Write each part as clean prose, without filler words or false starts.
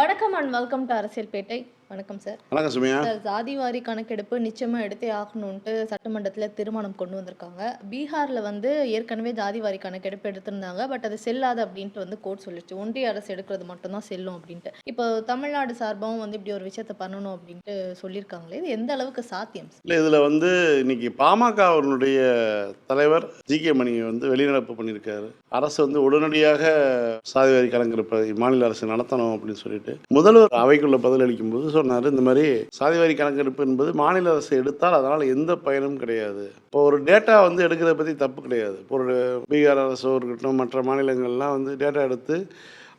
வணக்கம் and welcome to அரசியல்பேட்டை. வணக்கம் sir. வணக்கம் சுமையா. சார், ஜாதிவாரி கணக்கெடுப்பு நிச்சயமா எடுத்தே ஆகணுன்ட்டு சட்டமன்றத்தில் தீர்மானம் கொண்டு வந்திருக்காங்க. பீகார்ல ஏற்கனவே ஜாதிவாரி கணக்கெடுப்பு எடுத்திருந்தாங்க. பட் அது செல்லாது அப்படின்ட்டு கோர்ட் சொல்லிடுச்சு. ஒன்றிய அரசு எடுக்கிறது மட்டும்தான் செல்லும் அப்படின்ட்டு. இப்போ தமிழ்நாடு சார்பாகவும் இப்படி ஒரு விஷயத்த பண்ணணும் அப்படின்ட்டு சொல்லியிருக்காங்களே, இது எந்த அளவுக்கு சாத்தியம்? இல்லை, இதில் இன்னைக்கு பாமகவினுடைய தலைவர் ஜி.கே. மணி வெளிநடப்பு பண்ணியிருக்காரு. அரசு உடனடியாக சாதிவாரி கணக்கெடுப்பை மாநில அரசு நடத்தணும் அப்படின்னு சொல்லிட்டு முதல்வர் அவைக்குள்ள பதில் அளிக்கும் போது சொன்னார், இந்த மாதிரி சாதிவாரி கணக்கெடுப்பு என்பது மாநில அரசு எடுத்தால் அதனால் எந்த பயனும் கிடையாது. இப்போ ஒரு டேட்டா எடுக்கிறத பற்றி தப்பு கிடையாது. இப்போ ஒரு பீகார் அரசோ இருக்கட்டும், மற்ற மாநிலங்கள்லாம் டேட்டா எடுத்து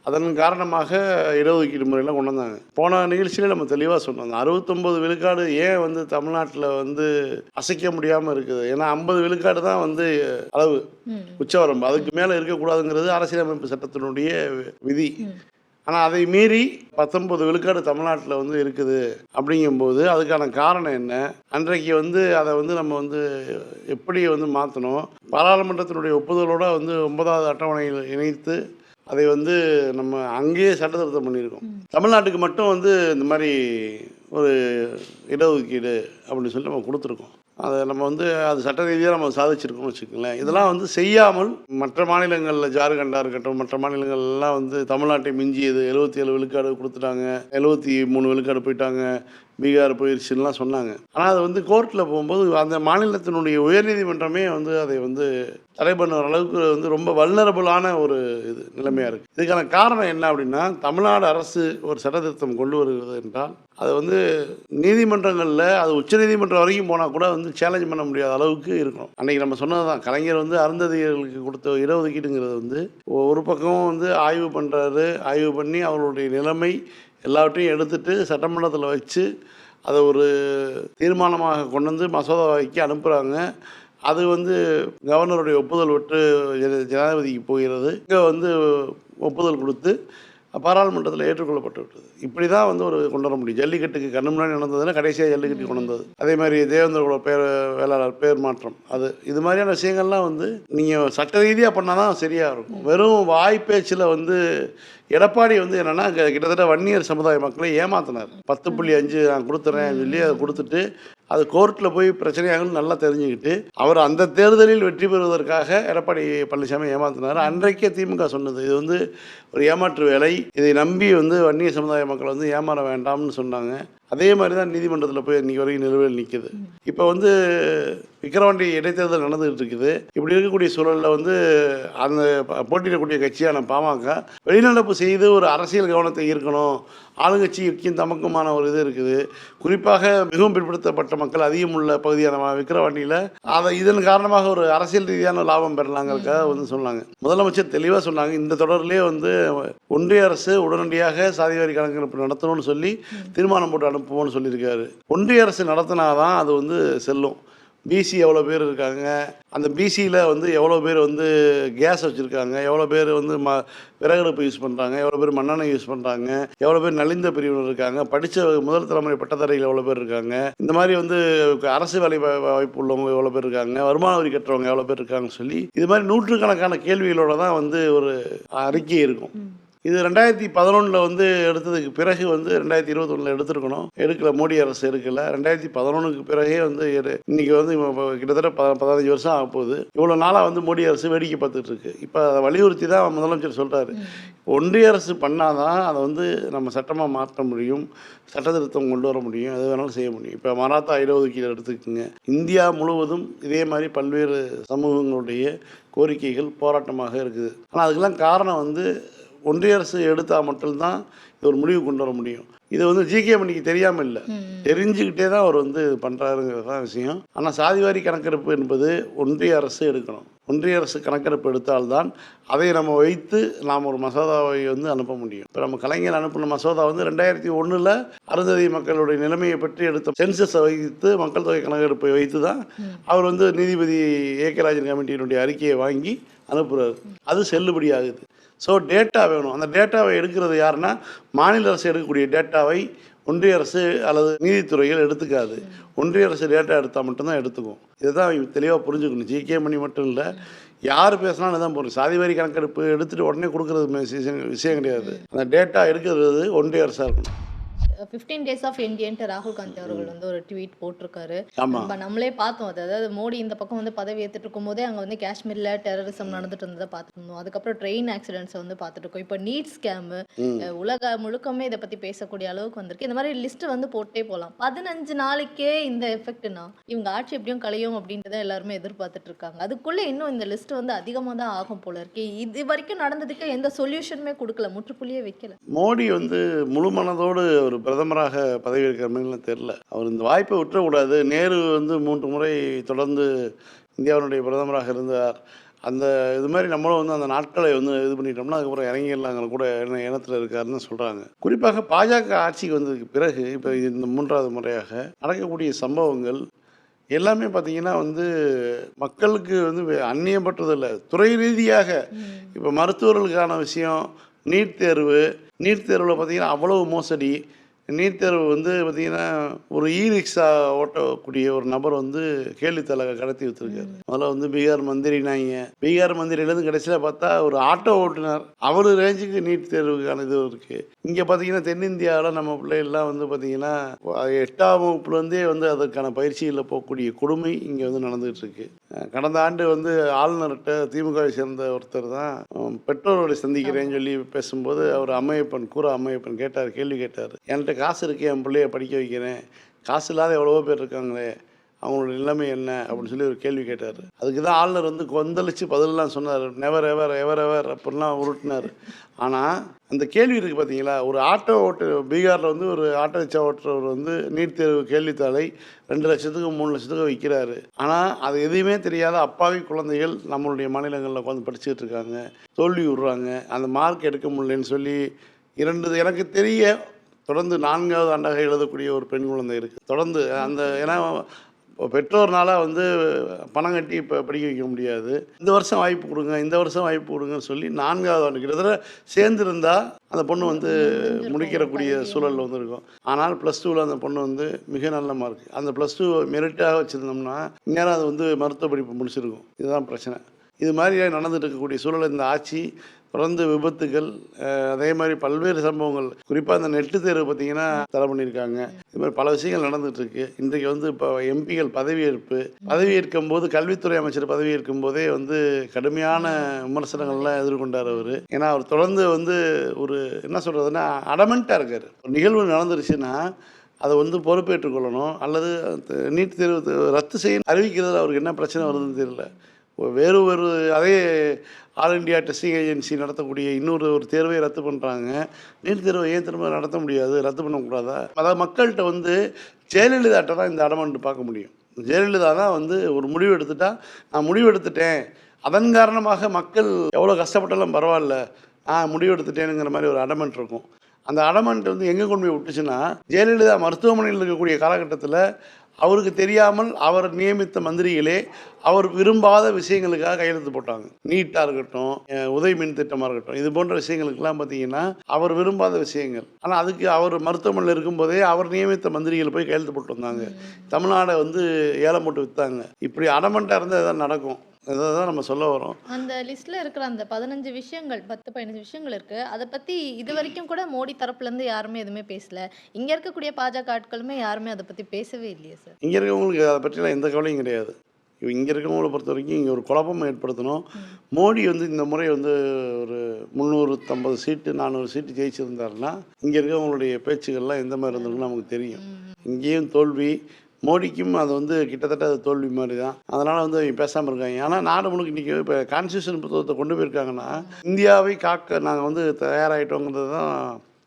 அதன் காரணமாக இடஒதுக்கீடு முறையெல்லாம் கொண்டு வந்தாங்க. போன நிகழ்ச்சியில் நம்ம தெளிவாக சொன்னோம், 69 விழுக்காடு ஏன் தமிழ்நாட்டில் அசைக்க முடியாமல் இருக்குது. ஏன்னா 50 விழுக்காடு தான் அளவு உச்சவரம்பு, அதுக்கு மேலே இருக்கக்கூடாதுங்கிறது அரசியலமைப்பு சட்டத்தினுடைய விதி. ஆனால் அதை மீறி 19 விழுக்காடு தமிழ்நாட்டில் இருக்குது. அப்படிங்கும்போது அதுக்கான காரணம் என்ன? அன்றைக்கு அதை நம்ம எப்படி மாற்றணும்? பாராளுமன்றத்தினுடைய ஒப்புதலோடு 9வது அட்டவணையில் இணைத்து அதை நம்ம அங்கேயே சட்ட திருத்தம் பண்ணியிருக்கோம். தமிழ்நாட்டுக்கு மட்டும் இந்த மாதிரி ஒரு இடஒதுக்கீடு அப்படின்னு சொல்லி நம்ம கொடுத்துருக்கோம். அதை நம்ம அது சட்ட ரீதியாக நம்ம சாதிச்சிருக்கோம்னு வச்சுக்கோங்களேன். இதெல்லாம் செய்யாமல் மற்ற மாநிலங்களில் ஜார்க்கண்டாக இருக்கட்டும், மற்ற மாநிலங்கள்லாம் தமிழ்நாட்டை மிஞ்சியது 77 விழுக்காடு கொடுத்துட்டாங்க, 73 விழுக்காடு போயிட்டாங்க, பீகார் போயிடுச்சுலாம் சொன்னாங்க. ஆனால் அது கோர்ட்டில் போகும்போது அந்த மாநிலத்தினுடைய உயர்நீதிமன்றமே அதை தடை பண்ணுற அளவுக்கு ரொம்ப வல்னரபுளான ஒரு நிலைமையாக இருக்குது. இதுக்கான காரணம் என்ன அப்படின்னா, தமிழ்நாடு அரசு ஒரு சட்ட திருத்தம் கொண்டு வருகிறது என்றால் அது நீதிமன்றங்களில் அது உச்சநீதிமன்றம் வரைக்கும் போனால் கூட சேலஞ்ச் பண்ண முடியாத அளவுக்கு இருக்கணும். அன்றைக்கி நம்ம சொன்னது தான், கலைஞர் அருந்ததியர்களுக்கு கொடுத்த இடஒதுக்கீடுங்கிறது ஒரு பக்கம் ஆய்வு பண்ணுறாரு. ஆய்வு பண்ணி அவர்களுடைய நிலைமை எல்லாவற்றையும் எடுத்துகிட்டு சட்டமன்றத்தில் வச்சு அதை ஒரு தீர்மானமாக கொண்டு மசோதாவைக்கு அனுப்புகிறாங்க. அது கவர்னருடைய ஒப்புதல் விட்டு ஜனாதிபதிக்கு போகிறது. இங்கே ஒப்புதல் கொடுத்து பாராளுமன்றத்தில் ஏற்றுக்கொள்ளப்பட்டு விட்டது. இப்படி தான் ஒரு கொண்டு வர முடியும். ஜல்லிக்கட்டுக்கு கண்ணு முன்னாடி நடந்ததுன்னா கடைசியாக ஜல்லிக்கட்டு கொண்டு வந்தது. அதே மாதிரி தேவேந்திர பேர் வேளாளர் பேர் மாற்றம், இது மாதிரியான விஷயங்கள்லாம் நீங்கள் சட்ட ரீதியாக பண்ணால் தான் சரியாக இருக்கும். வெறும் வாய்ப்பேச்சில் எடப்பாடி என்னென்னா கிட்டத்தட்ட வன்னியர் சமுதாய மக்களை ஏமாத்தினார். 10.5 நான் கொடுத்துறேன் சொல்லி அதை கொடுத்துட்டு அது கோர்ட்டில் போய் பிரச்சனையாகன்னு நல்லா தெரிஞ்சுக்கிட்டு அவர் அந்த தேர்தலில் வெற்றி பெறுவதற்காக எடப்பாடி பழனிசாமி ஏமாத்தினார். அன்றைக்கே திமுக சொன்னது, இது ஒரு ஏமாற்று வேலை, இதை நம்பி வன்னியர் சமுதாய மக்கள் ஏமாற வேண்டாம்னு சொன்னாங்க. அதே மாதிரி தான் நீதிமன்றத்தில் போய் இன்றைக்கி வரைக்கும் நிலுவையில் நிற்குது. இப்போ விக்கிரவாண்டி இடைத்தேர்தல் நடந்துகிட்டு இருக்குது. இப்படி இருக்கக்கூடிய சூழலில் அந்த போட்டியிடக்கூடிய கட்சியான பாமக வெளிநடப்பு செய்து ஒரு அரசியல் கவனத்தை ஈர்க்கணும். ஆளுங்கட்சிக்கும் தமக்குமான ஒரு இது இருக்குது. குறிப்பாக மிகவும் பிற்படுத்தப்பட்ட மக்கள் அதிகம் உள்ள பகுதியான விக்கிரவாண்டியில் இதன் காரணமாக ஒரு அரசியல் ரீதியான லாபம் பெறலாங்கிறதுக்காக சொன்னாங்க. முதலமைச்சர் தெளிவாக சொன்னாங்க, இந்த தொடரிலே ஒன்றிய அரசு உடனடியாக சாதிவாரி கணக்கெடுப்பு நடத்தணும்னு சொல்லி தீர்மானம் போட்டு அனுப்புவோம்னு சொல்லியிருக்காரு. ஒன்றிய அரசு நடத்தினாதான் அது செல்லும். பிசி எவ்வளோ பேர் இருக்காங்க, அந்த பிசியில் எவ்வளோ பேர் கேஸ் வச்சுருக்காங்க, எவ்வளோ பேர் விறகடுப்பு யூஸ் பண்ணுறாங்க, எவ்வளோ பேர் மண்ணெண்ணெய் யூஸ் பண்ணுறாங்க, எவ்வளோ பேர் நலிந்த பிரிவினர் இருக்காங்க, படித்த முதல் தலைமுறை பட்டதாரிகள் எவ்வளோ பேர் இருக்காங்க, இந்த மாதிரி அரசு வேலை வாய்ப்பு உள்ளவங்க எவ்வளோ பேர் இருக்காங்க, வருமான வரி கட்டுறவங்க எவ்வளோ பேர் இருக்காங்கன்னு சொல்லி இது மாதிரி நூற்றுக்கணக்கான கேள்விகளோடு தான் ஒரு அறிக்கை இருக்கும். இது 2011 எடுத்ததுக்கு பிறகு 2021 எடுத்துருக்கணும். எடுக்கல, மோடி அரசு எடுக்கல. 2011க்கு பிறகே இன்னைக்கு கிட்டத்தட்ட 15 வருஷம் ஆக போகுது. இவ்வளோ நாளாக மோடி அரசு வேடிக்கை பார்த்துட்டு இருக்கு. இப்போ அதை வலியுறுத்தி தான் முதலமைச்சர் சொல்கிறாரு, ஒன்றிய அரசு பண்ணாதான் அதை நம்ம சட்டமாக மாற்ற முடியும், சட்ட திருத்தம் கொண்டு வர முடியும், எது வேணாலும் செய்ய முடியும். இப்போ மராத்தா இடஒதுக்கீடு எடுத்துக்கோங்க. இந்தியா முழுவதும் இதே மாதிரி பல்வேறு சமூகங்களுடைய கோரிக்கைகள் போராட்டமாக இருக்குது. ஆனால் அதுக்கெல்லாம் காரணம் ஒன்றிய அரசு எடுத்தால் மட்டும்தான் இது ஒரு முடிவு கொண்டு வர முடியும். இது ஜி.கே. மணிக்கு தெரியாமல் இல்லை, தெரிஞ்சுக்கிட்டே தான் அவர் பண்ணுறாருங்கிறது தான் விஷயம். ஆனால் சாதிவாரி கணக்கெடுப்பு என்பது ஒன்றிய அரசு எடுக்கணும். ஒன்றிய அரசு கணக்கெடுப்பு எடுத்தால்தான் அதை நம்ம வைத்து நாம் ஒரு மசோதாவை அனுப்ப முடியும். இப்போ நம்ம கலைஞர் அனுப்பின மசோதா 2001 அருந்ததி மக்களுடைய நிலைமையை பற்றி எடுத்த சென்சஸை வைத்து மக்கள் தொகை கணக்கெடுப்பை வைத்து தான் அவர் நீதிபதி ஏகராஜன் கமிட்டியினுடைய அறிக்கையை வாங்கி அனுப்புகிறார். அது செல்லுபடி ஆகுது. ஸோ டேட்டா வேணும். அந்த டேட்டாவை எடுக்கிறது யாருன்னா, மாநில அரசு எடுக்கக்கூடிய டேட்டாவை ஒன்றிய அரசு அல்லது நீதித்துறைகள் எடுத்துக்காது. ஒன்றிய அரசு டேட்டா எடுத்தால் மட்டும்தான் எடுத்துக்கும். இதை தான் தெளிவாக புரிஞ்சுக்கணும். ஜி.கே. மணி மட்டும் இல்லை, யார் பேசினாலும் தான் போகிறோம். சாதிவாரி கணக்கெடுப்பு எடுத்துகிட்டு உடனே கொடுக்குறது விஷயம் கிடையாது. அந்த டேட்டா எடுக்கிறது ஒன்றிய அரசாக இருக்கணும். 15 டேஸ் ஆஃப் இந்தியன்ட்டு ராகுல் காந்தி அவர்கள் வந்து ஒரு ட்வீட் போட்டிருக்காரு. ஆமாம். நம்மளே பார்த்தோம் அது. அதாவது மோடி இந்த பக்கம் வந்து பதவி ஏற்றுட்டு இருக்கும்போதே அங்கே வந்து காஷ்மீரில் டெரரிசம் நடந்துட்டு இருந்ததை பார்த்துட்டு இருந்தோம். அதுக்கப்புறம் ட்ரெயின் ஆக்சிடென்ட்ஸை வந்து பார்த்துட்டு இருக்கோம். இப்போ நீட் ஸ்கேமு உலக முழுக்கமே இதை பற்றி பேசக்கூடிய அளவுக்கு வந்திருக்கு. இந்த மாதிரி லிஸ்ட்டு வந்து போட்டே போகலாம். 15 நாளைக்கே இந்த எஃபெக்ட்னா இவங்க ஆட்சி எப்படியும் கலையும் அப்படின்ட்டு தான் எல்லாருமே எதிர்பார்த்துட்டு இருக்காங்க. அதுக்குள்ளே இன்னும் இந்த லிஸ்ட் வந்து அதிகமாக தான் ஆகும் போல இருக்கு. இது வரைக்கும் நடந்ததுக்கு எந்த சொல்யூஷனுமே கொடுக்கல, முற்றுப்புள்ளியே வைக்கல. மோடி வந்து முழு மனதோடு ஒரு பிரதமராக பதவியேற்கிற மாதிரிலாம் தெரில. அவர் இந்த வாய்ப்பை விட்டுறக்கூடாது. நேரு வந்து 3 முறை தொடர்ந்து இந்தியாவினுடைய பிரதமராக இருந்தார். அந்த இது மாதிரி நம்மளும் வந்து அந்த நாட்களை வந்து இது பண்ணிட்டோம்னா அதுக்கப்புறம் இறங்கிடலாங்கிற கூட எண்ணத்தில் இருக்காருன்னு சொல்கிறாங்க. குறிப்பாக பாஜக ஆட்சிக்கு வந்ததுக்கு பிறகு இப்போ இந்த 3வது முறையாக நடக்கக்கூடிய சம்பவங்கள் எல்லாமே பார்த்தீங்கன்னா வந்து மக்களுக்கு வந்து அந்நியப்பட்டதில்லை. துறை ரீதியாக இப்போ மருத்துவர்களுக்கான விஷயம், நீட் தேர்வில் பார்த்தீங்கன்னா அவ்வளவு மோசடி. நீட் தேர்வு வந்து பார்த்திங்கன்னா ஒரு ரிக்ஷா ஓட்டக்கூடிய ஒரு நபர் வந்து கேள்வித்தாளை கடத்தி வச்சுருக்காரு. முதல்ல வந்து பீகார் மந்திரினாங்க. பீகார் மந்திரிலேருந்து கடைசியில் பார்த்தா ஒரு ஆட்டோ ஓட்டுநர். அவர் ரேஞ்சுக்கு நீட் தேர்வுக்கான இது இருக்குது. இங்கே பார்த்தீங்கன்னா தென்னிந்தியாவில் நம்ம பிள்ளைகள்லாம் வந்து பார்த்திங்கன்னா 8ஆம் வகுப்புலேருந்தே வந்து அதற்கான பயிற்சியில் போகக்கூடிய கொடுமை இங்கே வந்து நடந்துகிட்டு இருக்கு. கடந்த ஆண்டு வந்து ஆளுநர்கிட்ட திமுகவை சேர்ந்த ஒருத்தர் தான் பெற்றோர்களை சந்திக்கிறேன்னு சொல்லி பேசும்போது அவர் அம்மையப்பன் கேள்வி கேட்டார். என்கிட்ட காசு இருக்கு, என் பிள்ளைய படிக்க வைக்கிறேன், காசு இல்லாத எவ்வளவோ பேர் இருக்காங்களே, அவங்களோட நிலைமை என்ன அப்படின்னு சொல்லி ஒரு கேள்வி கேட்டார். அதுக்கு தான் ஆளுநர் வந்து கொந்தளிச்சு பதிலெலாம் சொன்னார். நெவர் எவர் எவர் எவர் அப்படிலாம் உருட்டினார். ஆனால் அந்த கேள்வி இருக்குது பார்த்தீங்களா, ஒரு பீகாரில் வந்து ஒரு ஆட்டோ ரிக்ஷா ஓட்டுறவர் வந்து நீட் தேர்வு கேள்வித்தாளை 2 லட்சத்துக்கு 3 லட்சத்துக்கு விற்கிறாரு. ஆனால் அது எதுவுமே தெரியாத அப்பாவி குழந்தைகள் நம்மளுடைய மாநிலங்களில் உட்காந்து படிச்சுக்கிட்டு இருக்காங்க, தோல்வி விடுறாங்க. அந்த மார்க் எடுக்க முடியலன்னு சொல்லி எனக்கு தெரிய தொடர்ந்து 4வது ஆண்டாக எழுதக்கூடிய ஒரு பெண் குழந்தை இருக்குது. தொடர்ந்து அந்த ஏன்னா பெற்றோர்னால வந்து பணம் கட்டி இப்போ படிக்க வைக்க முடியாது. இந்த வருஷம் வாய்ப்பு கொடுங்கன்னு சொல்லி 4வது ஆண்டு கிட்டத்தட்ட சேர்ந்துருந்தால் அந்த பொண்ணு வந்து முடிக்கிறக்கூடிய சூழலில் வந்து இருக்கும். ஆனால் +2வில் அந்த பொண்ணு வந்து மிக நல்ல மார்க். அந்த +2 மெரிட்டாக வச்சுருந்தோம்னா இந்நேரம் அது வந்து மருத்துவ படிப்பு முடிச்சிருக்கும். இதுதான் பிரச்சனை. இது மாதிரி நடந்துட்டு இருக்கக்கூடிய சூழல் இந்த ஆட்சி தொடர்ந்து விபத்துகள், அதே மாதிரி பல்வேறு சம்பவங்கள், குறிப்பாக இந்த நெட்டு தேர்வு பார்த்திங்கன்னா தடை பண்ணியிருக்காங்க. இது மாதிரி பல விஷயங்கள் நடந்துகிட்ருக்கு. இன்றைக்கு வந்து இப்போ எம்பிகள் பதவியேற்கும் போது கல்வித்துறை அமைச்சர் பதவியேற்கும் போதே வந்து கடுமையான விமர்சனங்கள்லாம் எதிர்கொண்டார் அவர். ஏன்னா அவர் தொடர்ந்து வந்து ஒரு என்ன சொல்கிறதுனா அடமெண்ட்டாக இருக்கார். ஒரு நிகழ்வு நடந்துருச்சுன்னா அதை வந்து பொறுப்பேற்றுக்கொள்ளணும், அல்லது நீட் தேர்வு ரத்து செய்ய அறிவிக்கிறதுல அவருக்கு என்ன பிரச்சனை வருதுன்னு தெரியல. வேறு அதே ஆல் இண்டியா டெஸ்டிங் ஏஜென்சி நடத்தக்கூடிய இன்னொரு தேர்வை ரத்து பண்ணுறாங்க. நீட் தேர்வை ஏன் திரும்ப நடத்த முடியாது, ரத்து பண்ணக்கூடாதா? அதாவது மக்கள்கிட்ட வந்து ஜெயலலிதாட்ட தான் இந்த அடமெண்ட் பார்க்க முடியும். ஜெயலலிதா தான் வந்து ஒரு முடிவு எடுத்துட்டா, நான் முடிவு எடுத்துட்டேன், அதன் காரணமாக மக்கள் எவ்வளோ கஷ்டப்பட்டாலும் பரவாயில்ல, நான் முடிவு எடுத்துட்டேனுங்கிற மாதிரி ஒரு அடமெண்ட் இருக்கும். அந்த அடமெண்ட் வந்து எங்கே கொண்டு போய் விட்டுச்சுன்னா, ஜெயலலிதா மருத்துவமனையில் இருக்கக்கூடிய காலகட்டத்தில் அவருக்கு தெரியாமல் அவர் நியமித்த மந்திரிகளே அவர் விரும்பாத விஷயங்களுக்காக கையெழுத்து போட்டாங்க. நீட்டாக இருக்கட்டும், உதய் மின் திட்டமாக இருக்கட்டும், இது போன்ற விஷயங்களுக்கெல்லாம் பார்த்தீங்கன்னா அவர் விரும்பாத விஷயங்கள். ஆனால் அதுக்கு அவர் மருத்துவமனையில் இருக்கும்போதே அவர் நியமித்த மந்திரிகள் போய் கையெழுத்து போட்டு வந்தாங்க. தமிழ்நாடை வந்து ஏலம் போட்டு விற்றாங்க. இப்படி அடமெண்ட்டாக இருந்தால் இதான் நடக்கும். இதை தான் நம்ம சொல்ல வரோம். அந்த லிஸ்ட்டில் இருக்கிற அந்த 15 விஷயங்கள் 10-15 விஷயங்கள் இருக்குது. அதை பற்றி இது வரைக்கும் கூட மோடி தரப்புலேருந்து யாருமே எதுவுமே பேசலை. இங்கே இருக்கக்கூடிய பாஜக ஆட்களுமே யாருமே அதை பற்றி பேசவே இல்லையே சார். இங்கே இருக்கவங்களுக்கு அதை பற்றிலாம் எந்த கவலையும் கிடையாது. இங்கே இருக்கவங்களை பொறுத்த வரைக்கும் இங்கே ஒரு குழப்பம் ஏற்படுத்தணும். மோடி வந்து இந்த முறை வந்து ஒரு 350 சீட்டு 400 சீட்டு ஜெயிச்சிருந்தாருன்னா இங்கே இருக்கவங்களுடைய பேச்சுக்கள்லாம் எந்த மாதிரி இருந்திருக்குன்னு நமக்கு தெரியும். இங்கேயும் தோல்வி, மோடிக்கும் அது வந்து கிட்டத்தட்ட அது தோல்வி மாதிரி தான். அதனால் வந்து அவங்க பேசாமல் இருக்காங்க. ஆனால் நாடு முழுக்க இன்றைக்கி இப்போ கான்ஸ்டியூஷன் புத்தகத்தை கொண்டு போயிருக்காங்கன்னா இந்தியாவை காக்க நாங்கள் வந்து தயாராகிட்டோங்கிறது தான்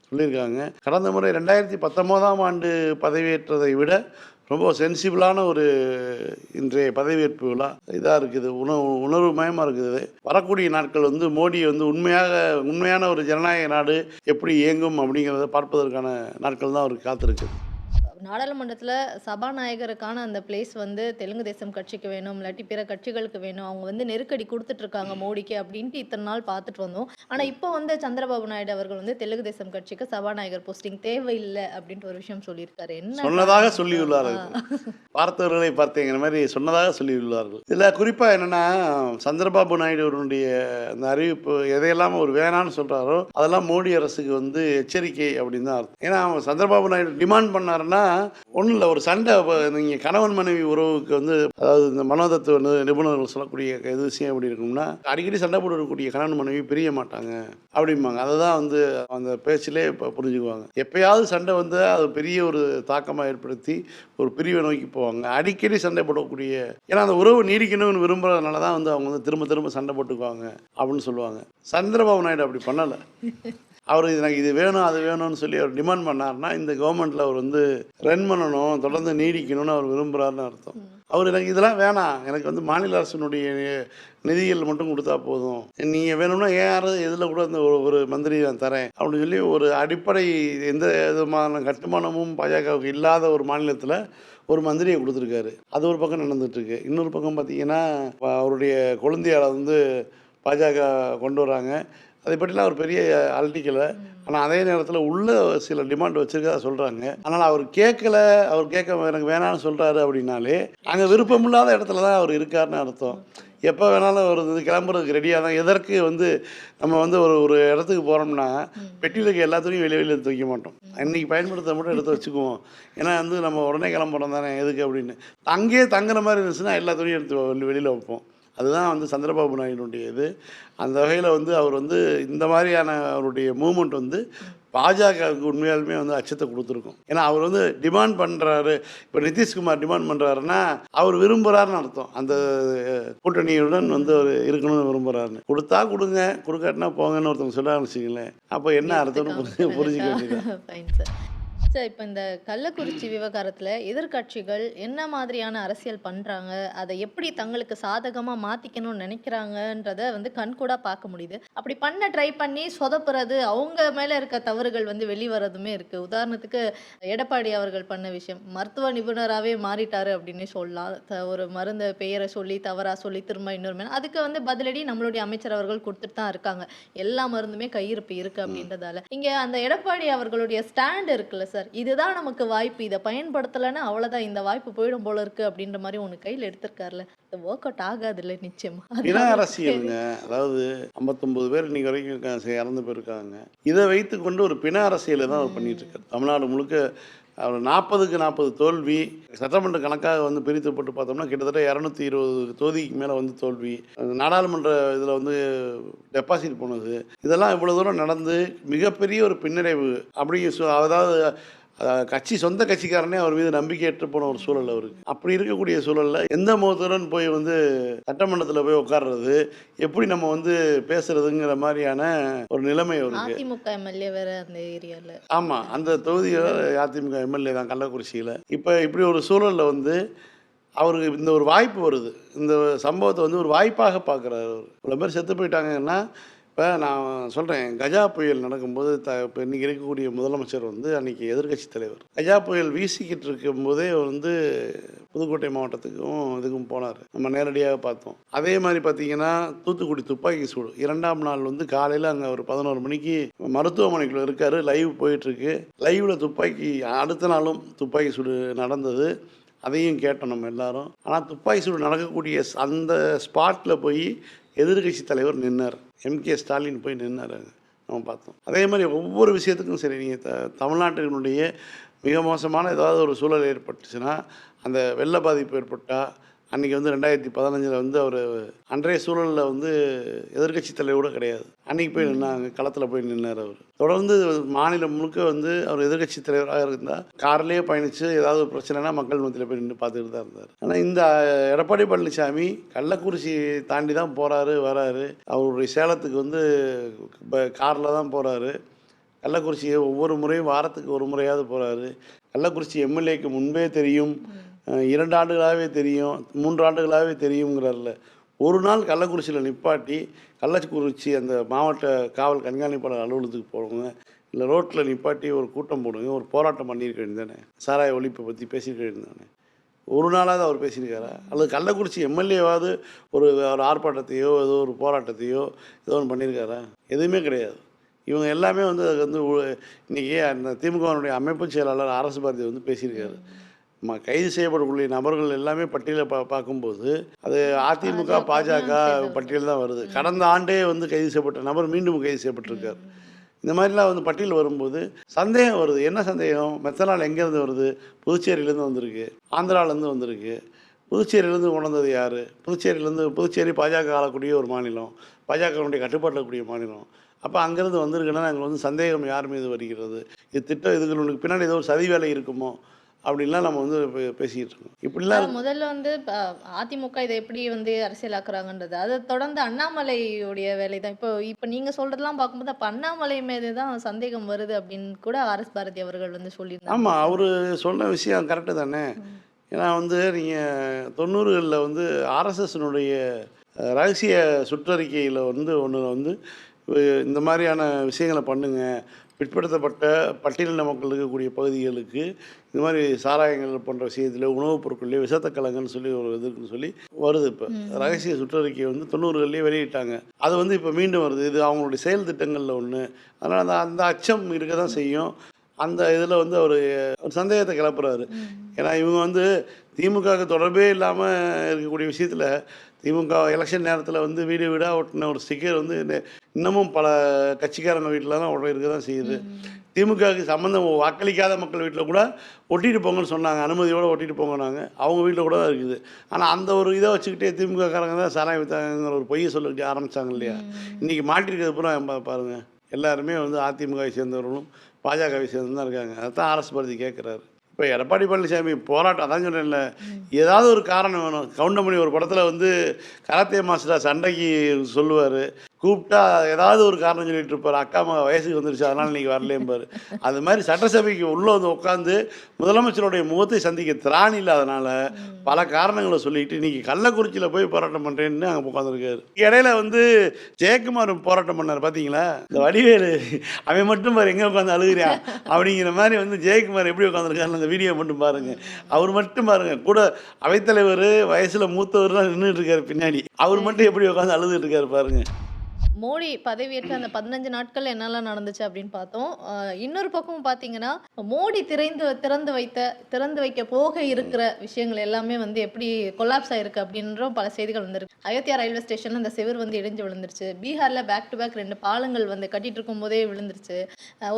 சொல்லியிருக்காங்க. கடந்த முறை 2019ஆம் ஆண்டு பதவியேற்றதை விட ரொம்ப சென்சிபிளான ஒரு இன்றைய பதவியேற்பு விழா இதாக இருக்குது. உணர்வுமயமாக இருக்குது. வரக்கூடிய நாட்கள் வந்து மோடி வந்து உண்மையான ஒரு ஜனநாயக நாடு எப்படி இயங்கும் அப்படிங்கிறத பார்ப்பதற்கான நாட்கள் தான் அவருக்கு காத்திருக்கு. நாடாளுமன்றத்துல சபாநாயகருக்கான அந்த பிளேஸ் வந்து தெலுங்கு தேசம் கட்சிக்கு வேணும், இல்லாட்டி பிற கட்சிகளுக்கு வேணும். அவங்க வந்து நெருக்கடி குடுத்துட்டு இருக்காங்க மோடிக்கு அப்படின்ட்டு இத்தன நாள் பார்த்துட்டு வந்தோம். ஆனா இப்போ வந்து சந்திரபாபு நாயுடு அவர்கள் வந்து தெலுங்கு தேசம் கட்சிக்கு சபாநாயகர் போஸ்டிங் தேவையில்ல அப்படின்ட்டு ஒரு விஷயம் சொல்லியிருக்காரு. என்ன சொன்னதாக காரணம் சார்? சொல்லியுள்ளார்கள். பார்த்தவர்களை பார்த்தேங்கிற மாதிரி சொன்னதாக சொல்லியுள்ளார்கள். இதில் குறிப்பாக என்னென்னா, சந்திரபாபு நாயுடு அவருடைய அந்த அறிவிப்பு எதையெல்லாம் அவர் வேணான்னு சொல்கிறாரோ அதெல்லாம் மோடி அரசுக்கு வந்து எச்சரிக்கை அப்படின்னு தான் அர்த்தம். ஏன்னா அவன் சந்திரபாபு நாயுடு டிமாண்ட் பண்ணாருன்னா ஒன்றும் இல்லை, ஒரு சண்டை. நீங்கள் கணவன் மனைவி உறவுக்கு வந்து, அதாவது இந்த மனோதத்துவ நிபுணர்கள் சொல்லக்கூடிய இது விஷயம் எப்படி இருக்கும்னா, அடிக்கடி சண்டை போடக்கூடிய கணவன் மனைவி பிரிய மாட்டாங்க அப்படிம்பாங்க. அதை தான் வந்து அந்த பேச்சிலே இப்போ புரிஞ்சுக்குவாங்க. எப்பயாவது சண்டை வந்து அது பெரிய ஒரு தாக்கமாக ஏற்படுத்தி ஒரு பிரிவை நோக்கி போவாங்க. அடிக்கடி சண்டை போடக்கூடிய, ஏன்னா அந்த உறவு நீடிக்கணும்னு விரும்புறதுனால தான் வந்து அவங்க வந்து திரும்ப திரும்ப சண்டை போட்டுக்குவாங்க அப்படின்னு சொல்லுவாங்க. சந்திரபாபு நாயுடு அப்படி பண்ணலை. அவர் எனக்கு இது வேணும் அது வேணும்னு சொல்லி அவர் டிமாண்ட் பண்ணார்னா இந்த கவர்மெண்ட்டில் அவர் வந்து ரன் பண்ணணும், தொடர்ந்து நீடிக்கணும்னு அவர் விரும்புகிறாருன்னு அர்த்தம். அவர் எனக்கு இதெல்லாம் வேணாம், எனக்கு வந்து மாநில அரசினுடைய நிதிகள் மட்டும் கொடுத்தா போதும், நீங்கள் வேணும்னா ஏன் இதில் கூட இந்த ஒரு மந்திரி நான் தரேன் அப்படின்னு சொல்லி ஒரு அடிப்படை எந்த விதமான கட்டுமானமும் பாஜகவுக்கு இல்லாத ஒரு மாநிலத்தில் ஒரு மந்திரியை கொடுத்துருக்காரு. அது ஒரு பக்கம் நடந்துகிட்ருக்கு. இன்னொரு பக்கம் பார்த்தீங்கன்னா அவருடைய கொழுந்தியால் வந்து பாஜக கொண்டு வராங்க. அதை பற்றிலாம் அவர் பெரிய அலட்டிக்கலை. ஆனால் அதே நேரத்தில் உள்ள சில டிமாண்ட் வச்சுருக்கதா சொல்கிறாங்க. ஆனால் அவர் கேட்கல, அவர் எனக்கு வேணான்னு சொல்கிறாரு அப்படின்னாலே அங்கே விருப்பமில்லாத இடத்துல தான் அவர் இருக்காருன்னு அர்த்தம். எப்போ வேணாலும் அவர் வந்து கிளம்புறதுக்கு ரெடியாக தான். எதற்கு வந்து நம்ம வந்து ஒரு இடத்துக்கு போகிறோம்னா பெட்டியில் இருக்க எல்லாத்தையும் வெளியில் எடுத்து வைக்க மாட்டோம். இன்றைக்கி பயன்படுத்த மட்டும் எடுத்து வச்சுக்குவோம். ஏன்னா வந்து நம்ம உடனே கிளம்புறோம் தானே, எதுக்கு அப்படின்னு. அங்கேயே தங்குற மாதிரி இருந்துச்சுன்னா எல்லா துணியும் எடுத்து வெளியில் வைப்போம். அதுதான் வந்து சந்திரபாபு நாயுடுடைய இது. அந்த வகையில் வந்து அவர் வந்து இந்த மாதிரியான அவருடைய மூமெண்ட் வந்து பாஜகவுக்கு உண்மையாலுமே வந்து அச்சத்தை கொடுத்துருக்கும். ஏன்னா அவர் வந்து டிமாண்ட் பண்ணுறாரு. இப்போ நிதிஷ்குமார் டிமாண்ட் பண்ணுறாருன்னா அவர் விரும்புகிறாருன்னு அர்த்தம். அந்த கூட்டணியுடன் வந்து அவர் இருக்கணும்னு விரும்புகிறாருன்னு. கொடுத்தா கொடுங்க, கொடுக்காட்டினா போங்கன்னு ஒருத்தவங்க சொல்ல ஆரம்பிச்சிங்களேன், அப்போ என்ன அர்த்தம்னு புரிஞ்சுக்க வேண்டியது. சார், இப்போ இந்த கள்ளக்குறிச்சி விவகாரத்தில் எதிர்க்கட்சிகள் என்ன மாதிரியான அரசியல் பண்ணுறாங்க, அதை எப்படி தங்களுக்கு சாதகமாக மாற்றிக்கணும்னு நினைக்கிறாங்கன்றத வந்து கண்கூடாக பார்க்க முடியுது. அப்படி பண்ண ட்ரை பண்ணி சொதப்புறது, அவங்க மேலே இருக்க தவறுகள் வந்து வெளிவரதுமே இருக்குது. உதாரணத்துக்கு எடப்பாடி அவர்கள் பண்ண விஷயம், மருத்துவ நிபுணராகவே மாறிட்டாரு அப்படின்னு சொல்லலாம். ஒரு மருந்த பெயரை சொல்லி தவறாக சொல்லி திரும்ப இன்னொரு அதுக்கு வந்து பதிலடி நம்மளுடைய அமைச்சர் அவர்கள் கொடுத்துட்டு தான் இருக்காங்க. எல்லா மருந்துமே கையிருப்பு இருக்குது அப்படின்றதால இங்கே அந்த எடப்பாடி அவர்களுடைய ஸ்டாண்ட் இருக்குல்ல சார், இதுதான் நமக்கு வாய்ப்பு, இதை பயன்படுத்தலைன்னா அவ்வளோதான், இந்த வாய்ப்பு போயிடும் போல இருக்கு அப்படின்ற மாதிரி ஒன்று கையில் எடுத்திருக்காருல, இது ஒர்க் அவுட் ஆகாது இல்லை நிச்சயமா. பிண அரசியலுங்க. அதாவது 59 பேர் இன்னைக்கு வரைக்கும் இறந்து போயிருக்காங்க. இதை வைத்து கொண்டு ஒரு பிண அரசியலை தான் அவர் பண்ணிட்டு இருக்காரு. தமிழ்நாடு முழுக்க அவர் 40க்கு 40 தோல்வி. சட்டமன்ற கணக்காக வந்து பிரித்து போட்டு பார்த்தோம்னா கிட்டத்தட்ட 220 தொகுதிக்கு மேலே வந்து தோல்வி. நாடாளுமன்ற இதில் வந்து டெபாசிட் போனது, இதெல்லாம் இவ்வளோ தூரம் நடந்து மிகப்பெரிய ஒரு பின்னடைவு. அப்படி அதாவது கட்சி சொந்த கட்சிக்காரனே அவர் மீது நம்பிக்கையற்று போன ஒரு சூழல் அவருக்கு. அப்படி இருக்கக்கூடிய சூழலில் எந்த முகத்துடன் போய் வந்து சட்டமன்றத்தில் போய் உட்கார்றது, எப்படி நம்ம வந்து பேசுறதுங்கிற மாதிரியான ஒரு நிலைமை அவருக்கு. அதிமுக எம்எல்ஏ வேற அந்த ஏரியாவில். ஆமாம், அந்த தொகுதியில் அதிமுக எம்எல்ஏ தான் கள்ளக்குறிச்சியில். இப்போ இப்படி ஒரு சூழலில் வந்து அவருக்கு இந்த ஒரு வாய்ப்பு வருது. இந்த சம்பவத்தை வந்து ஒரு வாய்ப்பாக பார்க்குறாரு. அவர் இவ்வளோ பேர் செத்து போயிட்டாங்கன்னா, இப்போ நான் சொல்கிறேன், கஜா புயல் நடக்கும்போது இப்போ இன்றைக்கி இருக்கக்கூடிய முதலமைச்சர் வந்து அன்றைக்கி எதிர்க்கட்சி தலைவர். கஜா புயல் வீசிக்கிட்டு இருக்கும்போதே வந்து புதுக்கோட்டை மாவட்டத்துக்கும் இதுக்கும் போனார், நம்ம நேரடியாக பார்த்தோம். அதே மாதிரி பார்த்திங்கன்னா தூத்துக்குடி துப்பாக்கி சூடு 2ஆம் நாள் வந்து காலையில் அங்கே ஒரு 11 மணிக்கு மருத்துவமனைக்குள்ளே இருக்கார், லைவ் போயிட்டுருக்கு. லைவில் துப்பாக்கி, அடுத்த நாளும் துப்பாக்கி சூடு நடந்தது, அதையும் கேட்டோம் நம்ம எல்லாரும். ஆனால் துப்பாக்கி சூடு நடக்கக்கூடிய அந்த ஸ்பாட்டில் போய் எதிர்கட்சி தலைவர் நின்னார், எம்கே ஸ்டாலின் போய் நின்னார், நம்ம பார்த்தோம். அதே மாதிரி ஒவ்வொரு விஷயத்துக்கும் சரி, நீங்கள் தமிழ்நாட்டினுடைய மிக மோசமான ஏதாவது ஒரு சூழல் ஏற்பட்டுச்சுன்னா, அந்த வெள்ள பாதிப்பு ஏற்பட்டால், அன்றைக்கி வந்து 2015 வந்து அவர் அன்றைய சூழலில் வந்து எதிர்கட்சி தலைவர் கூட கிடையாது, அன்றைக்கி போய் நின்னாங்க, களத்தில் போய் நின்னார். அவர் தொடர்ந்து மாநிலம் முழுக்க வந்து அவர் எதிர்கட்சி தலைவராக இருந்தால் கார்லேயே பயணித்து ஏதாவது ஒரு பிரச்சனைனா மக்கள் மத்தியில் போய் நின்று பார்த்துக்கிட்டு தான் இருந்தார். ஆனால் இந்த எடப்பாடி பழனிசாமி கள்ளக்குறிச்சி தாண்டி தான் போகிறாரு வராரு. அவருடைய சேலத்துக்கு வந்து காரில் தான் போகிறாரு. கள்ளக்குறிச்சியை ஒவ்வொரு முறையும் வாரத்துக்கு ஒரு முறையாவது போகிறாரு. கள்ளக்குறிச்சி எம்எல்ஏக்கு முன்பே தெரியும், 2 ஆண்டுகளாகவே தெரியும், 3 ஆண்டுகளாகவே தெரியுங்கிறார்ல. ஒரு நாள் கள்ளக்குறிச்சியில் நிப்பாட்டி, கள்ளக்குறிச்சி அந்த மாவட்ட காவல் கண்காணிப்பாளர் அலுவலகத்துக்கு போகிறவங்க இல்லை ரோட்டில் நிப்பாட்டி ஒரு கூட்டம் போடுங்க, ஒரு போராட்டம் பண்ணியிருக்க வேண்டியதானே, சாராய ஒழிப்பை பற்றி பேசியிருக்க வேண்டியதானே. ஒரு நாளாவது அவர் பேசியிருக்காரா? அல்லது கள்ளக்குறிச்சி எம்எல்ஏவாவது ஒரு ஒரு ஆர்ப்பாட்டத்தையோ ஏதோ ஒரு போராட்டத்தையோ ஏதோ ஒன்று பண்ணியிருக்காரா? எதுவுமே கிடையாது. இவங்க எல்லாமே வந்து அதுக்கு வந்து இன்றைக்கி அந்த திமுகவினுடைய அமைப்பு செயலாளர் அரசு பாரதி வந்து பேசியிருக்காரு. கைது செய்யப்படக்கூடிய நபர்கள் எல்லாமே பட்டியலை பார்க்கும்போது அது அதிமுக பாஜக பட்டியல் தான் வருது. கடந்த ஆண்டே வந்து கைது செய்யப்பட்ட நபர் மீண்டும் கைது செய்யப்பட்டிருக்கார். இந்த மாதிரிலாம் வந்து பட்டியல் வரும்போது சந்தேகம் வருது. என்ன சந்தேகம்? மெத்தனால் எங்கேருந்து வருது? புதுச்சேரியிலேருந்து வந்திருக்கு, ஆந்திராவிலேருந்து வந்திருக்கு. புதுச்சேரியிலேருந்து கொண்டு வந்தது யார்? புதுச்சேரி பாஜக ஆளக்கூடிய ஒரு மாநிலம், பாஜகவுடைய கட்டுப்பாட்டில் இருக்கக்கூடிய மாநிலம். அப்போ அங்கேருந்து வந்திருக்குன்னா அங்கே வந்து சந்தேகம் யார் மீது வருகிறது? இது இதுகளுக்கு பின்னாடி ஏதோ ஒரு சதி வேலை இருக்குமோ அப்படின்லாம் நம்ம வந்து பேசிக்கிட்டு இருக்கோம். இப்படிலாம் முதல்ல வந்து அதிமுக இதை எப்படி வந்து அரசியலாக்குறாங்கன்றது, அதை தொடர்ந்து அண்ணாமலையுடைய வேலை தான். இப்போ நீங்க சொல்றதெல்லாம் பார்க்கும்போது அப்போ அண்ணாமலை மீது தான் சந்தேகம் வருது அப்படின்னு கூட ஆர்எஸ் பாரதி அவர்கள் வந்து சொல்லியிருந்தாங்க. ஆமாம், அவர் சொன்ன விஷயம் கரெக்டு தானே. ஏன்னா வந்து நீங்கள் 90களில் வந்து ஆர்எஸ்எஸ்னுடைய ரகசிய சுற்றறிக்கையில் வந்து ஒன்று வந்து இந்த மாதிரியான விஷயங்களை பண்ணுங்கள், பிற்படுத்தப்பட்ட பட்டியலின மக்கள் இருக்கக்கூடிய பகுதிகளுக்கு இந்த மாதிரி சாராயங்கள் போன்ற விஷயத்தில் உணவுப் பொருட்கள்லேயே விஷத்த கலங்கன்னு சொல்லி ஒரு இதுக்குன்னு சொல்லி வருது. இப்போ ரகசிய சுற்றறிக்கையை வந்து 90களிலே வெளியிட்டாங்க. அது வந்து இப்போ மீண்டும் வருது. இது அவங்களுடைய செயல் திட்டங்களில் ஒன்று. அதனால் அந்த அச்சம் இருக்க தான் செய்யும். அந்த இதில் வந்து அவர் ஒரு சந்தேகத்தை கிளப்புறாரு. ஏன்னா இவங்க வந்து திமுகவுக்கு தொடர்பே இல்லாமல் இருக்கக்கூடிய விஷயத்தில் திமுக எலெக்ஷன் நேரத்தில் வந்து வீடு வீடாக ஒட்டின ஒரு ஸ்டிக்கர் வந்து இன்னமும் பல கட்சிக்காரங்க வீட்டிலலாம் இருக்க தான் செய்யுது. திமுகவுக்கு சம்மந்தம் வாக்களிக்காத மக்கள் வீட்டில் கூட ஒட்டிட்டு போங்கன்னு சொன்னாங்க, அனுமதியோடு ஒட்டிட்டு போங்கன்னாங்க. அவங்க வீட்டில் கூட தான் இருக்குது. ஆனால் அந்த ஒரு இதை வச்சுக்கிட்டே திமுககாரங்க தான் சாராயம் வித்தாங்கிற ஒரு பொய்யை சொல்லிக்கிட்டே ஆரம்பித்தாங்க இல்லையா. இன்றைக்கி மாட்டிருக்கிறது பூரா பாருங்கள், எல்லாருமே வந்து அதிமுகவை சேர்ந்தவர்களும் பாஜகவை சேர்ந்து தான் இருக்காங்க. அதைத்தான் ஆர்எஸ் பாரதி கேட்குறாரு. இப்போ எடப்பாடி பழனிசாமி போராட்டம் அதான் சொன்னேன்ல, ஏதாவது ஒரு காரணம் வேணும். கவுண்டமணி ஒரு படத்தில் வந்து கராத்தே மாஸ்டராக சண்டைக்கு சொல்லுவார், கூப்பிட்டா ஏதாவது ஒரு காரணம் சொல்லிட்டு இருப்பார். அக்கா அம்மா வயசுக்கு வந்துருச்சு அதனால் இன்றைக்கி வரலேம்பார். அது மாதிரி சட்டசபைக்கு உள்ளே வந்து உட்காந்து முதலமைச்சருடைய முகத்தை சந்திக்க திராணி இல்லாதனால பல காரணங்களை சொல்லிட்டு இன்றைக்கி கள்ளக்குறிச்சியில் போய் போராட்டம் பண்ணுறேன்னு அங்கே உட்காந்துருக்காரு. இடையில வந்து ஜெயக்குமார் போராட்டம் பண்ணார் பார்த்தீங்களா, இந்த வடிவேலு அவன் மட்டும் பாரு எங்கே உட்காந்து அழுகிறா அப்படிங்கிற மாதிரி வந்து ஜெயக்குமார் எப்படி உட்காந்துருக்காரு அந்த வீடியோ மட்டும் பாருங்கள். அவர் மட்டும் பாருங்கள், கூட அவைத்தலைவர் வயசில் மூத்தவர்லாம் நின்றுட்டு இருக்காரு பின்னாடி, அவர் மட்டும் எப்படி உட்காந்து அழுதுட்டு இருக்காரு பாருங்கள். மோடி பதவியேற்ற அந்த 15 நாட்கள் என்னெல்லாம் நடந்துச்சு அப்படின்னு பார்த்தோம். இன்னொரு பக்கம் பார்த்தீங்கன்னா, மோடி திறந்து வைக்க போக இருக்கிற விஷயங்கள் எல்லாமே வந்து எப்படி கொலாப்ஸ் ஆயிருக்கு அப்படின்ற பல செய்திகள் வந்திருக்கு. அயோத்தியா ரயில்வே ஸ்டேஷன்ல அந்த செவர் வந்து இடிஞ்சு விழுந்துருச்சு. பீகார்ல பேக் டு பேக் 2 பாலங்கள் வந்து கட்டிட்டு இருக்கும் போதே விழுந்துருச்சு.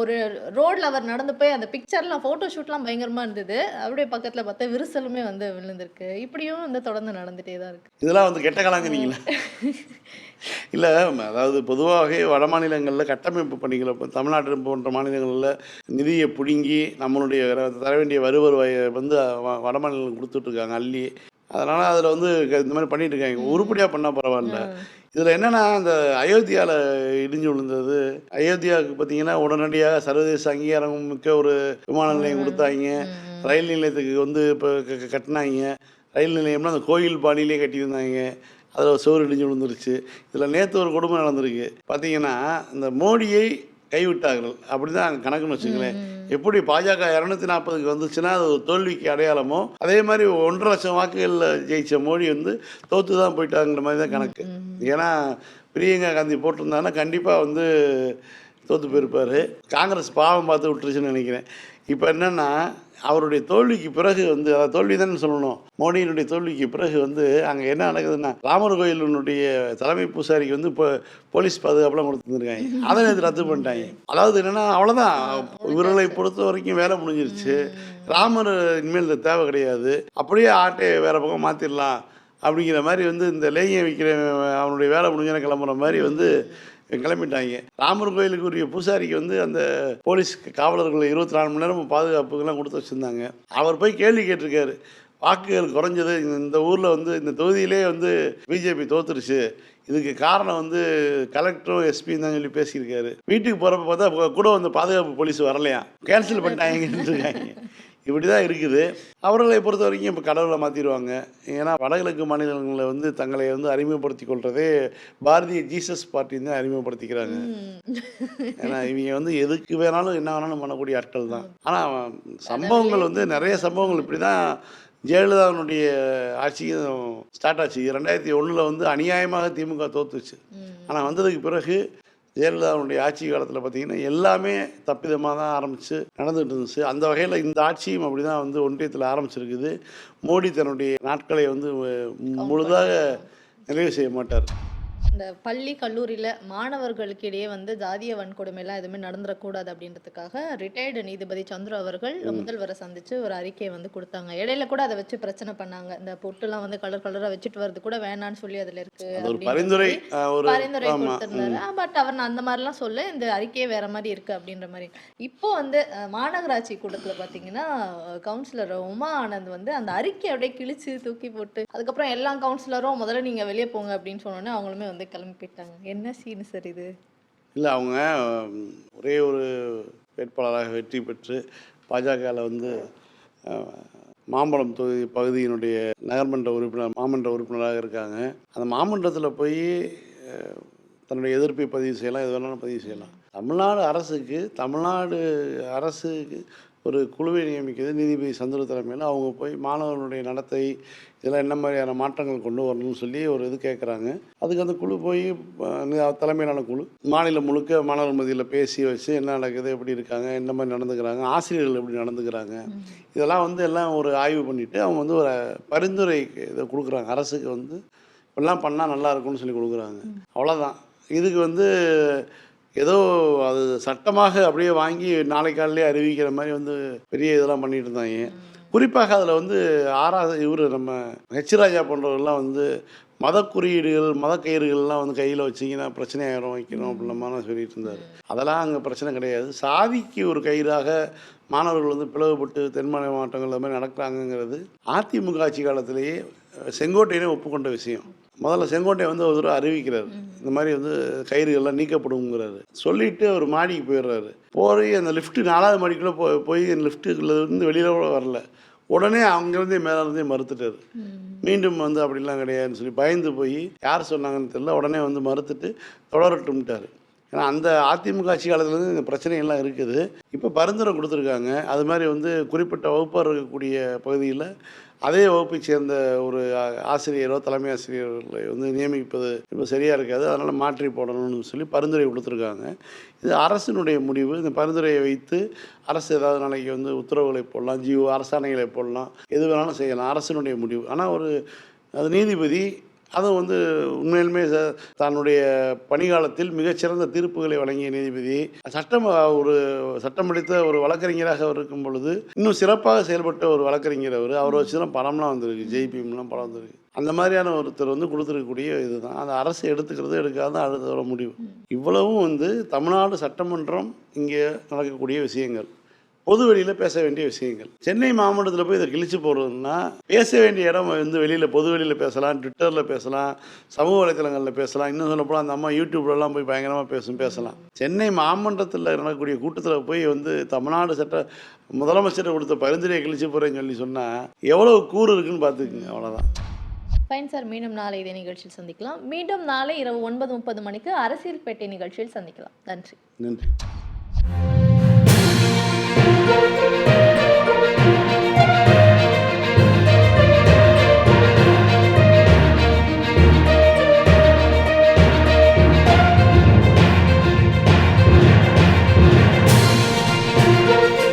ஒரு ரோட்ல அவர் நடந்து போய் அந்த பிக்சர்லாம் ஃபோட்டோ ஷூட்லாம் பயங்கரமா இருந்தது. அப்படியே பக்கத்தில் பார்த்தா விரிசலுமே வந்து விழுந்திருக்கு. இப்படியும் வந்து தொடர்ந்து நடந்துட்டே தான் இருக்கு. இதெல்லாம் வந்து கெட்ட கலாங்கிறீங்களா? இல்லை, அதாவது பொதுவாகவே வட மாநிலங்களில் கட்டமைப்பு பணிகளை தமிழ்நாடு போன்ற மாநிலங்களில் நிதியை பிடுங்கி நம்மளுடைய தர வேண்டிய வருவாயை வந்து வட மாநிலங்களுக்கு கொடுத்துட்ருக்காங்க அள்ளி. அதனால் அதில் வந்து இந்த மாதிரி பண்ணிகிட்டு இருக்காங்க. உருப்படியாக பண்ணால் பரவாயில்ல. இதில் என்னென்னா, அந்த அயோத்தியாவில் இடிஞ்சு விழுந்தது, அயோத்தியாவுக்கு பார்த்தீங்கன்னா உடனடியாக சர்வதேச அங்கீகாரம் மிக்க ஒரு விமான நிலையம் கொடுத்தாங்க. ரயில் நிலையத்துக்கு வந்து இப்போ கட்டினாங்க. ரயில் நிலையம்னா அந்த கோயில் பாணியிலே கட்டியிருந்தாங்க. அதில் சுவர் இடிஞ்சு விழுந்துருச்சு. இதில் நேற்று ஒரு கொடுமை நடந்திருக்கு பார்த்தீங்கன்னா, இந்த மோடியை கைவிட்டார்கள் அப்படி தான் அங்கே கணக்குன்னு வச்சுங்களேன். எப்படி பாஜக 240க்கு வந்துச்சுன்னா அது ஒரு தோல்விக்கு அடையாளமோ, அதே மாதிரி 1.5 லட்சம் வாக்குகளில் ஜெயித்த மோடி வந்து தோற்று தான் போயிட்டாங்கிற மாதிரி தான் கணக்கு. ஏன்னா பிரியங்கா காந்தி போட்டிருந்தாங்கன்னா கண்டிப்பாக வந்து தோற்று போயிருப்பார். காங்கிரஸ் பாவம் பார்த்து விட்டுருச்சுன்னு நினைக்கிறேன். இப்போ என்னென்னா, அவருடைய தோல்விக்கு பிறகு வந்து, அதை தோல்வி தானே சொல்லணும், மோடியினுடைய தோல்விக்கு பிறகு வந்து அங்கே என்ன நடக்குதுன்னா, ராமர் கோயிலினுடைய தலைமை பூசாரிக்கு வந்து இப்போ போலீஸ் பாதுகாப்புலாம் கொடுத்துருக்காங்க. அதை நேற்று ரத்து பண்ணிட்டாங்க. அதாவது என்னென்னா, அவ்வளோதான், இவர்களை பொறுத்த வரைக்கும் வேலை முடிஞ்சிருச்சு. ராமர் இனிமேல் தேவை கிடையாது, அப்படியே ஆட்டையை வேறு பக்கம் மாற்றிடலாம் அப்படிங்கிற மாதிரி வந்து இந்த லேகியம் விற்கிற அவனுடைய வேலை முடிஞ்சோன்னு கிளம்புற மாதிரி வந்து கிளம்பிட்டாங்க. ராமர் கோயிலுக்குரிய பூசாரிக்கு வந்து அந்த போலீஸ் காவலர்கள் 24 மணி நேரம் பாதுகாப்புக்கெல்லாம் கொடுத்து வச்சுருந்தாங்க. அவர் போய் கேள்வி கேட்டிருக்காரு, வாக்குகள் குறைஞ்சது இந்த ஊரில் வந்து இந்த தொகுதியிலே வந்து பிஜேபி தோத்துருச்சு, இதுக்கு காரணம் வந்து கலெக்டரும் எஸ்பியும் தான் சொல்லி பேசியிருக்காரு. வீட்டுக்கு போகிறப்ப பார்த்தா கூட வந்து பாதுகாப்பு போலீஸ் வரலையா, கேன்சல் பண்ணிட்டாங்கன்னு இருக்காங்க. இப்படி தான் இருக்குது. அவர்களை பொறுத்த வரைக்கும் இப்போ கடவுளை மாற்றிடுவாங்க. ஏன்னா வடகிழக்கு மாநிலங்களில் வந்து தங்களை வந்து அறிமுகப்படுத்தி கொள்றதே பாரதிய ஜீசஸ் பார்ட்டின்னு தான் அறிமுகப்படுத்திக்கிறாங்க. ஏன்னா இவங்க வந்து எதுக்கு வேணாலும் என்ன வேணாலும் பண்ணக்கூடிய ஆட்கள் தான். ஆனால் சம்பவங்கள் வந்து நிறைய சம்பவங்கள் இப்படி தான் ஜெயலலிதாவினுடைய ஆட்சியும் ஸ்டார்ட் ஆச்சு. 2001 வந்து அநியாயமாக திமுக தோத்துச்சு. ஆனால் வந்ததுக்கு பிறகு ஜெயலலிதாவுடைய ஆட்சி காலத்தில் பார்த்திங்கன்னா எல்லாமே தப்பிதமாக தான் ஆரம்பித்து நடந்துகிட்டு இருந்துச்சு. அந்த வகையில் இந்த ஆட்சியும் அப்படி தான் வந்து ஒன்றியத்தில் ஆரம்பிச்சிருக்குது. மோடி தன்னுடைய நாட்களை வந்து முழுதாக நிறைவு செய்ய மாட்டார். இந்த பள்ளி கல்லூரியில் மாணவர்களுக்கு இடையே வந்து ஜாதிய வன்கொடுமைலாம் எதுவுமே நடந்துடக்கூடாது அப்படின்றதுக்காக ரிட்டையர்டு நீதிபதி சந்துரு அவர்கள் முதல்வரை சந்திச்சு ஒரு அறிக்கையை வந்து கொடுத்தாங்க. இடையில கூட அதை வச்சு பிரச்சனை பண்ணாங்க. இந்த பொட்டுலாம் வந்து கலர் கலராக வச்சுட்டு வருது கூட வேணான்னு சொல்லி அதில் இருக்கு பரிந்துரை கொடுத்துருந்தாரு. பட் அவர் அந்த மாதிரிலாம் சொல்ல இந்த அறிக்கையே வேற மாதிரி இருக்கு அப்படின்ற மாதிரி. இப்போ வந்து மாநகராட்சி கூட்டத்தில் பார்த்தீங்கன்னா கவுன்சிலர் உமா ஆனந்த் வந்து அந்த அறிக்கையை அப்படியே கிழிச்சு தூக்கி போட்டு அதுக்கப்புறம் எல்லா கவுன்சிலரும் முதல்ல நீங்க வெளியே போங்க அப்படின்னு சொன்னோன்னே அவங்களுமே வந்து கிளம்பி போயிட்டாங்க. என்ன சீன் சார் இது? இல்லை, அவங்க ஒரே ஒரு வேட்பாளராக வெற்றி பெற்று பாஜகவில் வந்து மாம்பழம் தொகுதி பகுதியினுடைய நகர்மன்ற உறுப்பினர் மாமன்ற உறுப்பினராக இருக்காங்க. அந்த மாமன்றத்தில் போய் தன்னுடைய எதிர்ப்பை பதிவு செய்யலாம், எது வேணாலும் பதிவு செய்யலாம். தமிழ்நாடு அரசுக்கு ஒரு குழுவை நியமிக்கிறது நீதிபதி சந்துரு தலைமையில். அவங்க போய் மாணவர்களுடைய நடத்தை இதெல்லாம் என்ன மாதிரியான மாற்றங்கள் கொண்டு வரணும்னு சொல்லி ஒரு இது கேட்குறாங்க. அதுக்கு அந்த குழு போய் தலைமையிலான குழு மாநிலம் முழுக்க மாணவர் மத்தியில் பேசி வச்சு என்ன நடக்குது, எப்படி இருக்காங்க, என்ன மாதிரி நடந்துக்கிறாங்க, ஆசிரியர்கள் எப்படி நடந்துக்கிறாங்க, இதெல்லாம் வந்து எல்லாம் ஒரு ஆய்வு பண்ணிவிட்டு அவங்க வந்து ஒரு பரிந்துரை இதை கொடுக்குறாங்க. அரசுக்கு வந்து இப்படிலாம் பண்ணால் நல்லா இருக்கும்னு சொல்லி கொடுக்குறாங்க. அவ்வளோதான். இதுக்கு வந்து ஏதோ அது சட்டமாக அப்படியே வாங்கி நாளை காலையிலே அறிவிக்கிற மாதிரி வந்து பெரிய இதெல்லாம் பண்ணிட்டு இருந்தாங்க. குறிப்பாக அதில் வந்து இவர் நம்ம ராஜா போன்றவர்கள்லாம் வந்து மத குறியீடுகள் மத கயிறுகள்லாம் வந்து கையில் வச்சிங்கன்னா பிரச்சனையாயிரும் வைக்கணும் அப்படின்லாம் சொல்லிட்டு இருந்தார். அதெல்லாம் அங்கே பிரச்சனை கிடையாது. சாதிக்கு ஒரு கயிறாக மாணவர்கள் வந்து பிளவுபட்டு தென்மாநில மாவட்டங்கள் அது மாதிரி நடக்கிறாங்கங்கிறது அதிமுக ஆட்சி காலத்திலேயே செங்கோட்டையனே ஒப்புக்கொண்ட விஷயம். முதல்ல செங்கோட்டை வந்து ஒரு தடவை அறிவிக்கிறார், இந்த மாதிரி வந்து கயிறுகள்லாம் நீக்கப்படுங்கிறாரு. சொல்லிவிட்டு அவர் மாடிக்கு போயிடுறாரு. போய் அந்த லிஃப்ட்டு 4வது மாடிக்குள்ளே போய் அந்த லிஃப்ட்டுக்குள்ளேருந்து வெளியில் கூட வரல. உடனே அங்கேருந்தே மேலேருந்தே மறுத்துட்டார். மீண்டும் வந்து அப்படிலாம் கிடையாதுன்னு சொல்லி பயந்து போய் யார் சொன்னாங்கன்னு தெரியல, உடனே வந்து மறுத்துட்டு தொடரட்டும்ட்டார். ஏன்னா அந்த அதிமுக ஆட்சி காலத்துலேருந்து இந்த பிரச்சனைகள்லாம் இருக்குது. இப்போ பரிந்துரை கொடுத்துருக்காங்க. அது மாதிரி வந்து குறிப்பிட்ட வகுப்பார் இருக்கக்கூடிய பகுதியில் அதே வகுப்பை சேர்ந்த ஒரு ஆசிரியரோ தலைமை ஆசிரியர்களை வந்து நியமிப்பது இப்போ சரியாக இருக்காது, அதனால் மாற்றி போடணும்னு சொல்லி பரிந்துரை கொடுத்துருக்காங்க. இது அரசினுடைய முடிவு. இந்த பரிந்துரையை வைத்து அரசு ஏதாவது நாளைக்கு வந்து உத்தரவுகளை போடலாம், அரசாணைகளை போடலாம், எது வேணாலும் செய்யலாம். அரசினுடைய முடிவு. ஆனால் அது நீதிபதி அதுவும் வந்து உண்மையிலுமே தன்னுடைய பணிகாலத்தில் மிகச்சிறந்த தீர்ப்புகளை வழங்கிய நீதிபதி, சட்டம் படித்த ஒரு வழக்கறிஞராக இருக்கும் பொழுது இன்னும் சிறப்பாக செயல்பட்ட ஒரு வழக்கறிஞர் அவர் வச்சு தான் படம்லாம் வந்திருக்கு, ஜெய்பீம்லாம் படம் வந்திருக்கு. அந்த மாதிரியான ஒருத்தர் வந்து கொடுத்துருக்கக்கூடிய இதுதான். அந்த அரசு எடுத்துக்கிறது எடுக்காத அடுத்த முடிவு. இவ்வளவும் வந்து தமிழ்நாடு சட்டமன்றம் இங்கே நடக்கக்கூடிய விஷயங்கள், பொது வெளியில் பேச வேண்டிய விஷயங்கள். சென்னை மாவட்டத்தில் போய் இதை கிழிச்சு போடுறதுன்னா பேச வேண்டிய இடம் வந்து வெளியில் பொது வெளியில் பேசலாம், ட்விட்டரில் பேசலாம், சமூக வலைத்தளங்களில் பேசலாம். இன்னும் சொல்லப்போனால் அந்த அம்மா யூடியூப்லலாம் போய் பயங்கரமாக பேசலாம். சென்னை மாமன்றத்தில் நடக்கக்கூடிய கூட்டத்தில் போய் வந்து தமிழ்நாடு முதலமைச்சரை கொடுத்த பரிந்துரையை கிழிச்சு போகிறேன்னு சொல்லி சொன்னால் எவ்வளோ கூறு இருக்குன்னு பார்த்துக்குங்க. அவ்வளோதான். Fine sir. மீண்டும் நாளை இதே நிகழ்ச்சியில் சந்திக்கலாம். மீண்டும் நாளை இரவு 9:30 மணிக்கு அரசியல் பேட்டை நிகழ்ச்சியில் சந்திக்கலாம். நன்றி. நன்றி.